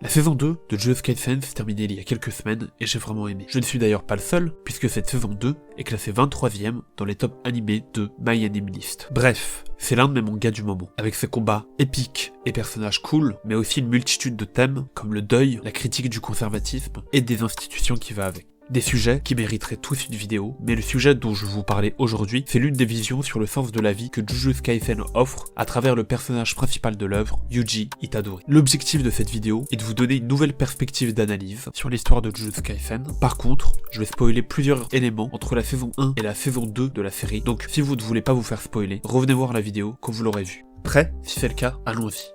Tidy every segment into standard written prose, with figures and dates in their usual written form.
La saison 2 de Jujutsu Kaisen s'est terminée il y a quelques semaines et j'ai vraiment aimé. Je ne suis d'ailleurs pas le seul, puisque cette saison 2 est classée 23ème dans les top animés de My Anime List. Bref, c'est l'un de mes mangas du moment, avec ses combats épiques et personnages cool, mais aussi une multitude de thèmes comme le deuil, la critique du conservatisme et des institutions qui va avec. Des sujets qui mériteraient tous une vidéo, mais le sujet dont je vais vous parler aujourd'hui, c'est l'une des visions sur le sens de la vie que Jujutsu Kaisen offre à travers le personnage principal de l'œuvre, Yuji Itadori. L'objectif de cette vidéo est de vous donner une nouvelle perspective d'analyse sur l'histoire de Jujutsu Kaisen. Par contre, je vais spoiler plusieurs éléments entre la saison 1 et la saison 2 de la série, donc si vous ne voulez pas vous faire spoiler, revenez voir la vidéo quand vous l'aurez vue. Prêt? Si c'est le cas, allons-y.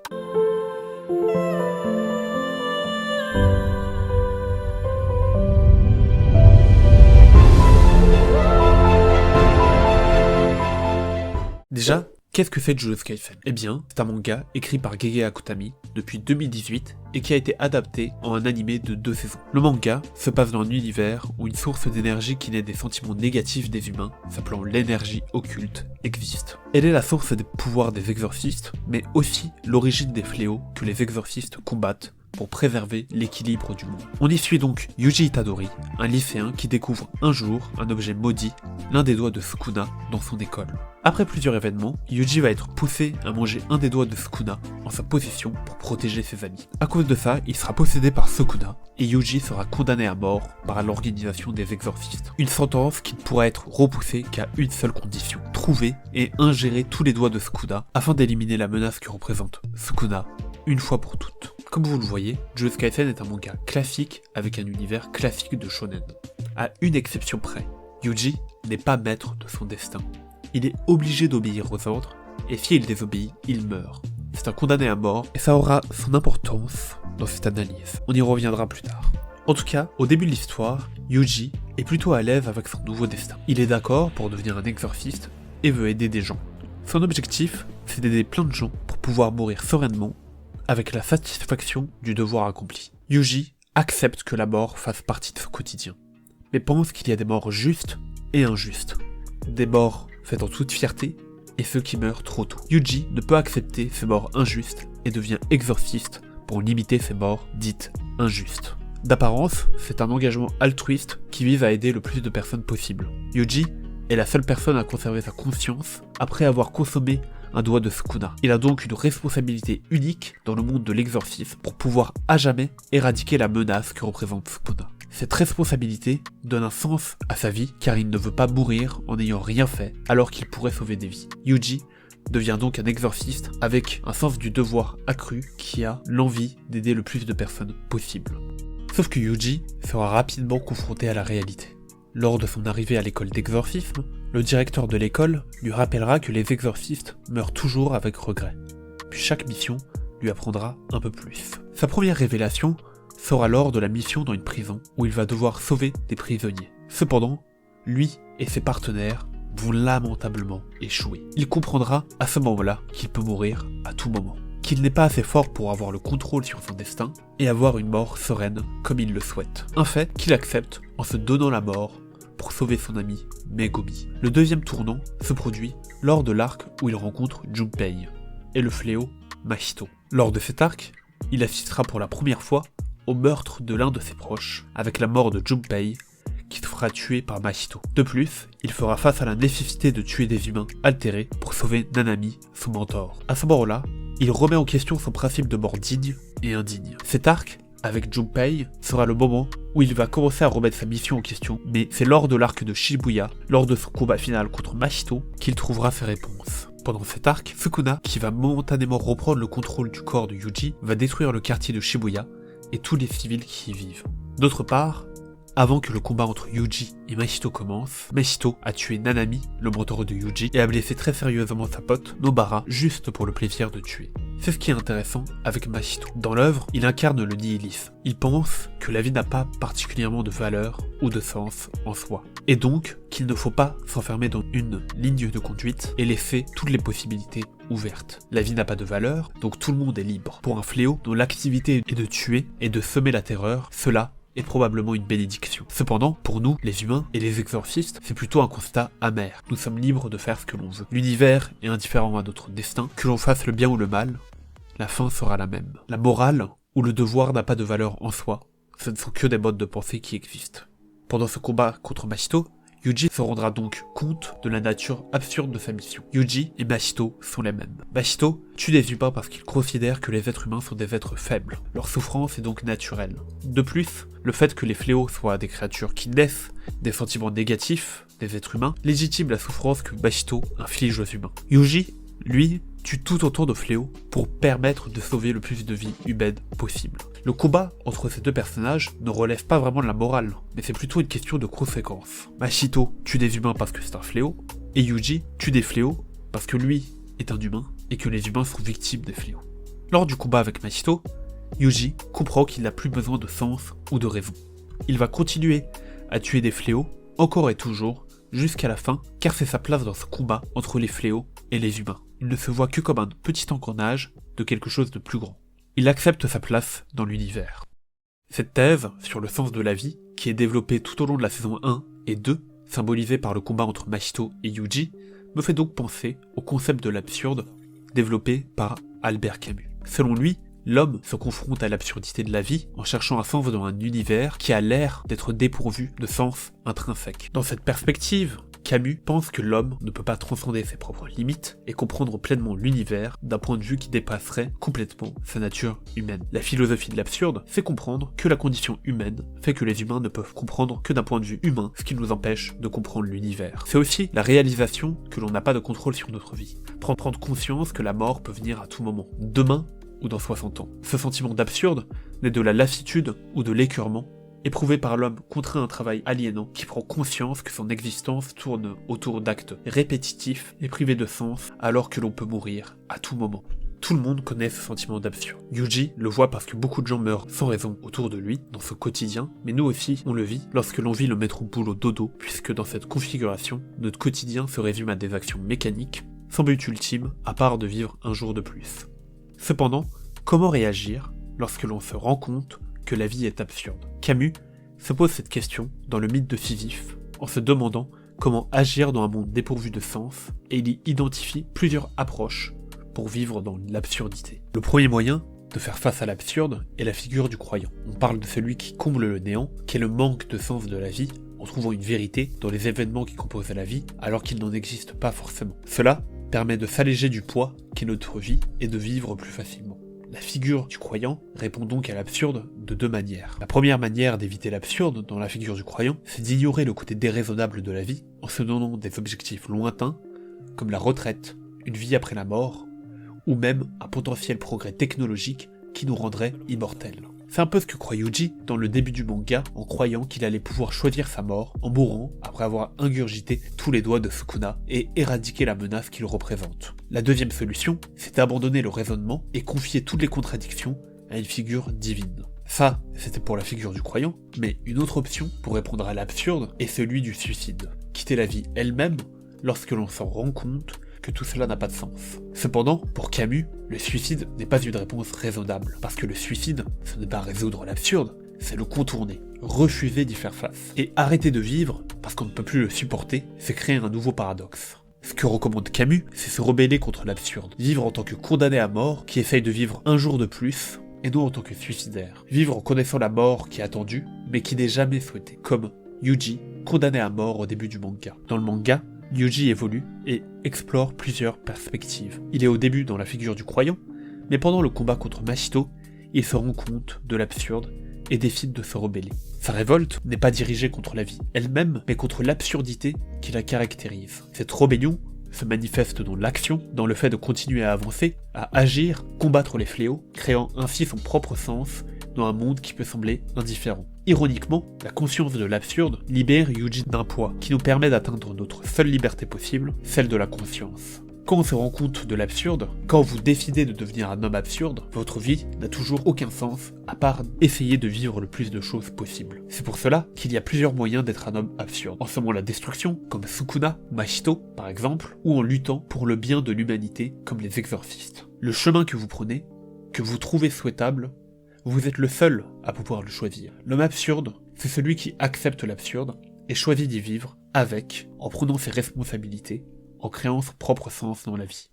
Déjà, qu'est-ce que c'est Jujutsu Kaisen? Eh bien, c'est un manga écrit par Gege Akutami depuis 2018 et qui a été adapté en un animé de 2 saisons. Le manga se passe dans un univers où une source d'énergie qui naît des sentiments négatifs des humains, s'appelant l'énergie occulte, existe. Elle est la source des pouvoirs des exorcistes, mais aussi l'origine des fléaux que les exorcistes combattent pour préserver l'équilibre du monde. On y suit donc Yuji Itadori, un lycéen qui découvre un jour un objet maudit, l'un des doigts de Sukuna, dans son école. Après plusieurs événements, Yuji va être poussé à manger un des doigts de Sukuna en sa possession pour protéger ses amis. À cause de ça, il sera possédé par Sukuna et Yuji sera condamné à mort par l'organisation des exorcistes. Une sentence qui ne pourra être repoussée qu'à une seule condition: trouver et ingérer tous les doigts de Sukuna afin d'éliminer la menace que représente Sukuna une fois pour toutes. Comme vous le voyez, Jujutsu Kaisen est un manga classique avec un univers classique de shonen. À une exception près, Yuji n'est pas maître de son destin. Il est obligé d'obéir aux ordres, et si il désobéit, il meurt. C'est un condamné à mort, et ça aura son importance dans cette analyse. On y reviendra plus tard. En tout cas, au début de l'histoire, Yuji est plutôt à l'aise avec son nouveau destin. Il est d'accord pour devenir un exorciste et veut aider des gens. Son objectif, c'est d'aider plein de gens pour pouvoir mourir sereinement avec la satisfaction du devoir accompli. Yuji accepte que la mort fasse partie de son quotidien, mais pense qu'il y a des morts justes et injustes. Des morts faites en toute fierté et ceux qui meurent trop tôt. Yuji ne peut accepter ces morts injustes et devient exorciste pour limiter ces morts dites injustes. D'apparence, c'est un engagement altruiste qui vise à aider le plus de personnes possible. Yuji est la seule personne à conserver sa conscience après avoir consommé un doigt de Sukuna. Il a donc une responsabilité unique dans le monde de l'exorcisme pour pouvoir à jamais éradiquer la menace que représente Sukuna. Cette responsabilité donne un sens à sa vie car il ne veut pas mourir en n'ayant rien fait alors qu'il pourrait sauver des vies. Yuji devient donc un exorciste avec un sens du devoir accru qui a l'envie d'aider le plus de personnes possible. Sauf que Yuji sera rapidement confronté à la réalité. Lors de son arrivée à l'école d'exorcisme, le directeur de l'école lui rappellera que les exorcistes meurent toujours avec regret. Puis chaque mission lui apprendra un peu plus. Sa première révélation sera lors de la mission dans une prison où il va devoir sauver des prisonniers. Cependant, lui et ses partenaires vont lamentablement échouer. Il comprendra à ce moment-là qu'il peut mourir à tout moment, qu'il n'est pas assez fort pour avoir le contrôle sur son destin et avoir une mort sereine comme il le souhaite. Un fait qu'il accepte en se donnant la mort pour sauver son ami Megumi. Le deuxième tournant se produit lors de l'arc où il rencontre Junpei et le fléau Mahito. Lors de cet arc, il assistera pour la première fois au meurtre de l'un de ses proches, avec la mort de Junpei qui se fera tuer par Mahito. De plus, il fera face à la nécessité de tuer des humains altérés pour sauver Nanami, son mentor. À ce moment-là, il remet en question son principe de mort digne et indigne. Cet arc, avec Junpei, sera le moment où il va commencer à remettre sa mission en question, mais c'est lors de l'arc de Shibuya, lors de son combat final contre Mahito, qu'il trouvera ses réponses. Pendant cet arc, Sukuna, qui va momentanément reprendre le contrôle du corps de Yuji, va détruire le quartier de Shibuya et tous les civils qui y vivent. D'autre part, avant que le combat entre Yuji et Mahito commence, Mahito a tué Nanami, le mentor de Yuji, et a blessé très sérieusement sa pote, Nobara, juste pour le plaisir de tuer. C'est ce qui est intéressant avec Mahito. Dans l'œuvre, il incarne le nihilisme. Il pense que la vie n'a pas particulièrement de valeur ou de sens en soi, et donc qu'il ne faut pas s'enfermer dans une ligne de conduite et laisser toutes les possibilités ouvertes. La vie n'a pas de valeur, donc tout le monde est libre. Pour un fléau dont l'activité est de tuer et de semer la terreur, cela est probablement une bénédiction. Cependant, pour nous, les humains et les exorcistes, c'est plutôt un constat amer. Nous sommes libres de faire ce que l'on veut. L'univers est indifférent à notre destin. Que l'on fasse le bien ou le mal, la fin sera la même. La morale où le devoir n'a pas de valeur en soi, ce ne sont que des modes de pensée qui existent. Pendant ce combat contre Machito, Yuji se rendra donc compte de la nature absurde de sa mission. Yuji et Machito sont les mêmes. Machito tue des humains parce qu'il considère que les êtres humains sont des êtres faibles. Leur souffrance est donc naturelle. De plus, le fait que les fléaux soient des créatures qui naissent des sentiments négatifs des êtres humains légitime la souffrance que Machito inflige aux humains. Yuji, lui, tue tout autant de fléaux pour permettre de sauver le plus de vies humaines possible. Le combat entre ces deux personnages ne relève pas vraiment de la morale, mais c'est plutôt une question de conséquence. Machito tue des humains parce que c'est un fléau, et Yuji tue des fléaux parce que lui est un humain et que les humains sont victimes des fléaux. Lors du combat avec Machito, Yuji comprend qu'il n'a plus besoin de sens ou de raison. Il va continuer à tuer des fléaux, encore et toujours, jusqu'à la fin, car c'est sa place dans ce combat entre les fléaux et les humains. Il ne se voit que comme un petit engrenage de quelque chose de plus grand. Il accepte sa place dans l'univers. Cette thèse sur le sens de la vie, qui est développée tout au long de la saison 1 et 2, symbolisée par le combat entre Machito et Yuji, me fait donc penser au concept de l'absurde développé par Albert Camus. Selon lui, l'homme se confronte à l'absurdité de la vie en cherchant un sens dans un univers qui a l'air d'être dépourvu de sens intrinsèque. Dans cette perspective, Camus pense que l'homme ne peut pas transcender ses propres limites et comprendre pleinement l'univers d'un point de vue qui dépasserait complètement sa nature humaine. La philosophie de l'absurde, c'est comprendre que la condition humaine fait que les humains ne peuvent comprendre que d'un point de vue humain, ce qui nous empêche de comprendre l'univers. C'est aussi la réalisation que l'on n'a pas de contrôle sur notre vie. Prendre conscience que la mort peut venir à tout moment, demain ou dans 60 ans. Ce sentiment d'absurde naît de la lassitude ou de l'écœurement éprouvé par l'homme contraint à un travail aliénant qui prend conscience que son existence tourne autour d'actes répétitifs et privés de sens alors que l'on peut mourir à tout moment. Tout le monde connaît ce sentiment d'absurde. Yuji le voit parce que beaucoup de gens meurent sans raison autour de lui, dans ce quotidien, mais nous aussi, on le vit lorsque l'on vit le mettre au boulot dodo, puisque dans cette configuration, notre quotidien se résume à des actions mécaniques, sans but ultime, à part de vivre un jour de plus. Cependant, comment réagir lorsque l'on se rend compte que la vie est absurde? Camus se pose cette question dans le mythe de Sisyphe, en se demandant comment agir dans un monde dépourvu de sens, et il y identifie plusieurs approches pour vivre dans l'absurdité. Le premier moyen de faire face à l'absurde est la figure du croyant. On parle de celui qui comble le néant, qui est le manque de sens de la vie, en trouvant une vérité dans les événements qui composent la vie, alors qu'il n'en existe pas forcément. Cela permet de s'alléger du poids qu'est notre vie et de vivre plus facilement. La figure du croyant répond donc à l'absurde de deux manières. La première manière d'éviter l'absurde dans la figure du croyant, c'est d'ignorer le côté déraisonnable de la vie en se donnant des objectifs lointains, comme la retraite, une vie après la mort, ou même un potentiel progrès technologique qui nous rendrait immortels. C'est un peu ce que croit Yuji dans le début du manga en croyant qu'il allait pouvoir choisir sa mort en mourant après avoir ingurgité tous les doigts de Sukuna et éradiquer la menace qu'il représente. La deuxième solution, c'est d'abandonner le raisonnement et confier toutes les contradictions à une figure divine. Ça, c'était pour la figure du croyant, mais une autre option pour répondre à l'absurde est celui du suicide. Quitter la vie elle-même lorsque l'on s'en rend compte que tout cela n'a pas de sens. Cependant, pour Camus, le suicide n'est pas une réponse raisonnable, parce que le suicide, ce n'est pas résoudre l'absurde, c'est le contourner, refuser d'y faire face. Et arrêter de vivre, parce qu'on ne peut plus le supporter, c'est créer un nouveau paradoxe. Ce que recommande Camus, c'est se rebeller contre l'absurde, vivre en tant que condamné à mort qui essaye de vivre un jour de plus, et non en tant que suicidaire. Vivre en connaissant la mort qui est attendue, mais qui n'est jamais souhaitée, comme Yuji, condamné à mort au début du manga. Dans le manga, Yuji évolue et explore plusieurs perspectives. Il est au début dans la figure du croyant, mais pendant le combat contre Machito, il se rend compte de l'absurde et décide de se rebeller. Sa révolte n'est pas dirigée contre la vie elle-même, mais contre l'absurdité qui la caractérise. Cette rébellion se manifeste dans l'action, dans le fait de continuer à avancer, à agir, combattre les fléaux, créant ainsi son propre sens dans un monde qui peut sembler indifférent. Ironiquement, la conscience de l'absurde libère Yuji d'un poids qui nous permet d'atteindre notre seule liberté possible, celle de la conscience. Quand on se rend compte de l'absurde, quand vous décidez de devenir un homme absurde, votre vie n'a toujours aucun sens à part essayer de vivre le plus de choses possible. C'est pour cela qu'il y a plusieurs moyens d'être un homme absurde. En semant la destruction, comme Sukuna ou Machito par exemple, ou en luttant pour le bien de l'humanité, comme les exorcistes. Le chemin que vous prenez, que vous trouvez souhaitable, vous êtes le seul à pouvoir le choisir. L'homme absurde, c'est celui qui accepte l'absurde et choisit d'y vivre avec, en prenant ses responsabilités, en créant son propre sens dans la vie.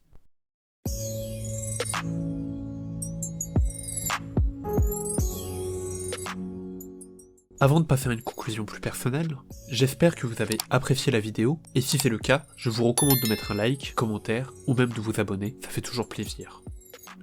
Avant de passer à une conclusion plus personnelle, j'espère que vous avez apprécié la vidéo, et si c'est le cas, je vous recommande de mettre un like, commentaire, ou même de vous abonner, ça fait toujours plaisir.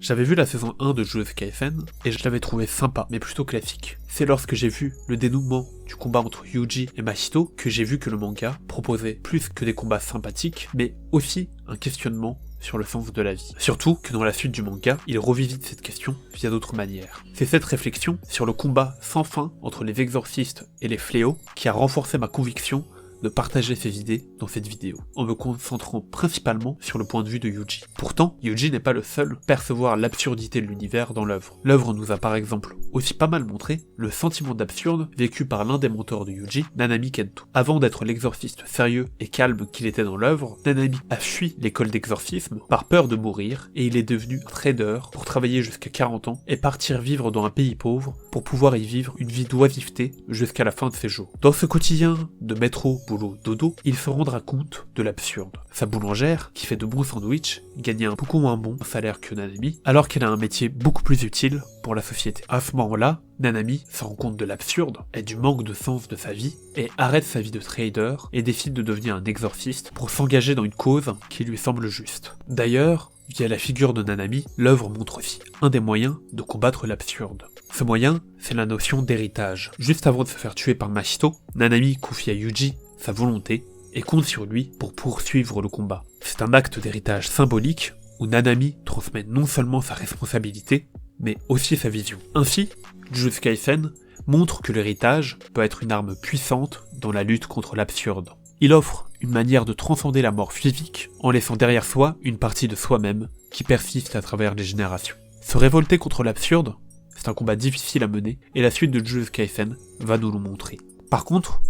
J'avais vu la saison 1 de Jujutsu Kaisen, et je l'avais trouvé sympa, mais plutôt classique. C'est lorsque j'ai vu le dénouement du combat entre Yuji et Mahito que j'ai vu que le manga proposait plus que des combats sympathiques, mais aussi un questionnement sur le sens de la vie. Surtout que dans la suite du manga, il revisite cette question via d'autres manières. C'est cette réflexion sur le combat sans fin entre les exorcistes et les fléaux qui a renforcé ma conviction de partager ces idées dans cette vidéo, en me concentrant principalement sur le point de vue de Yuji. Pourtant, Yuji n'est pas le seul à percevoir l'absurdité de l'univers dans l'œuvre. L'œuvre nous a par exemple aussi pas mal montré le sentiment d'absurde vécu par l'un des mentors de Yuji, Nanami Kento. Avant d'être l'exorciste sérieux et calme qu'il était dans l'œuvre, Nanami a fui l'école d'exorcisme par peur de mourir et il est devenu un trader pour travailler jusqu'à 40 ans et partir vivre dans un pays pauvre pour pouvoir y vivre une vie d'oisiveté jusqu'à la fin de ses jours. Dans ce quotidien de métro, boulot, dodo, il se rendra compte de l'absurde. Sa boulangère, qui fait de bons sandwichs, gagnait un beaucoup moins bon salaire que Nanami, alors qu'elle a un métier beaucoup plus utile pour la société. À ce moment-là, Nanami se rend compte de l'absurde et du manque de sens de sa vie, et arrête sa vie de trader et décide de devenir un exorciste pour s'engager dans une cause qui lui semble juste. D'ailleurs, via la figure de Nanami, l'œuvre montre aussi un des moyens de combattre l'absurde. Ce moyen, c'est la notion d'héritage. Juste avant de se faire tuer par Mahito, Nanami confie à Yuji sa volonté et compte sur lui pour poursuivre le combat. C'est un acte d'héritage symbolique où Nanami transmet non seulement sa responsabilité, mais aussi sa vision. Ainsi, Jujutsu Kaisen montre que l'héritage peut être une arme puissante dans la lutte contre l'absurde. Il offre une manière de transcender la mort physique en laissant derrière soi une partie de soi-même qui persiste à travers les générations. Se révolter contre l'absurde, c'est un combat difficile à mener et la suite de Jujutsu Kaisen va nous le montrer. Par contre,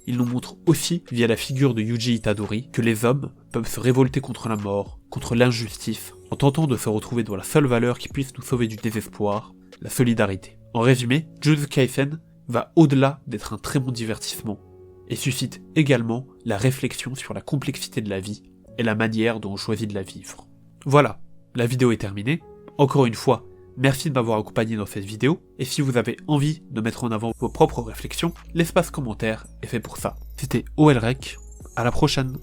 il nous montre aussi, via la figure de Yuji Itadori, que les hommes peuvent se révolter contre la mort, contre l'injustice, en tentant de se retrouver dans la seule valeur qui puisse nous sauver du désespoir, la solidarité. En résumé, Jujutsu Kaisen va au-delà d'être un très bon divertissement, et suscite également la réflexion sur la complexité de la vie et la manière dont on choisit de la vivre. Voilà, la vidéo est terminée. Encore une fois, merci de m'avoir accompagné dans cette vidéo, et si vous avez envie de mettre en avant vos propres réflexions, l'espace commentaire est fait pour ça. C'était OLREC, à la prochaine.